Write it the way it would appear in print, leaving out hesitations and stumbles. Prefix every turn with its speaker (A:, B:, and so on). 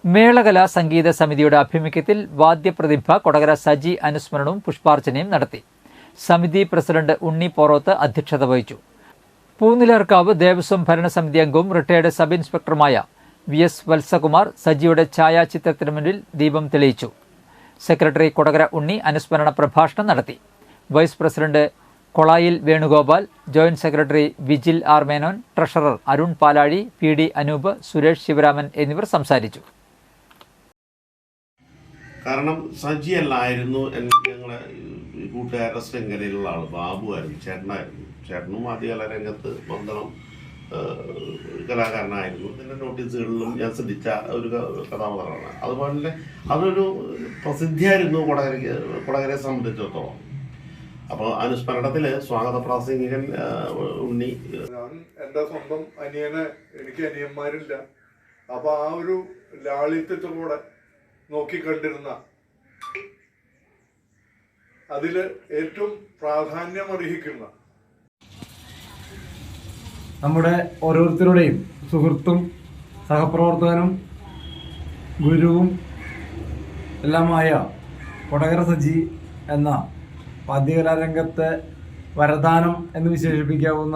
A: മേളകലാ സംഗീത സമിതിയുടെ ആഭിമുഖ്യത്തിൽ വാദ്യപ്രതിഭ കൊടകര സജി അനുസ്മരണവും പുഷ്പാർച്ചനയും നടത്തി. സമിതി പ്രസിഡന്റ് ഉണ്ണി പോറോത്ത് അധ്യക്ഷത വഹിച്ചു. പൂനിലർക്കാവ് ദേവസ്വം ഭരണസമിതി അംഗവും റിട്ടയർഡ് സബ് ഇൻസ്പെക്ടറുമായ VS വത്സകുമാർ സജിയുടെ ഛായാചിത്രത്തിന് മുന്നിൽ ദീപം തെളിയിച്ചു. സെക്രട്ടറി കൊടകര ഉണ്ണി അനുസ്മരണ പ്രഭാഷണം നടത്തി. Vice president Kolayil Venugopal, joint secretary Vijil R Menon, treasurer Arun Palazhi, PD Anoop, Suresh Sivaraman എന്നിവർ സംസാരിച്ചു.
B: കാരണം സജി അല്ലായിരുന്നു ഞങ്ങളെ കൂട്ടുകാരുടെ ശൃംഖലയിലുള്ള ആൾ. ബാബുവായിരുന്നു, ചേട്ടനും ആദ്യകലാരംഗത്ത് ബന്ധനം കലാകാരനായിരുന്നു. ഇതിൻ്റെ നോട്ടീസുകളിലും ഞാൻ ശ്രദ്ധിച്ച ഒരു കഥാപാത്രമാണ്. അതുപോലെ തന്നെ അതൊരു പ്രസിദ്ധിയായിരുന്നു കൊടകരയെ സംബന്ധിച്ചിടത്തോളം. അപ്പോൾ അനുസ്മരണത്തിൽ സ്വാഗത പ്രാസംഗികൻ ഉണ്ണി,
C: ഞാൻ എൻ്റെ സ്വന്തം അനിയനെ, എനിക്ക് അനിയന്മാരില്ല, അപ്പോൾ ആ ഒരു ലാളിത്യത്തോടെ നോക്കിക്കണ്ടിരുന്ന, അതിൽ ഏറ്റവും പ്രാധാന്യമർഹിക്കുന്ന
D: നമ്മുടെ ഓരോരുത്തരുടെയും സുഹൃത്തും സഹപ്രവർത്തകനും ഗുരുവും എല്ലാമായ കൊടകര സജി എന്ന വാദ്യകലാരംഗത്തെ വരദാനം എന്ന് വിശേഷിപ്പിക്കാവുന്ന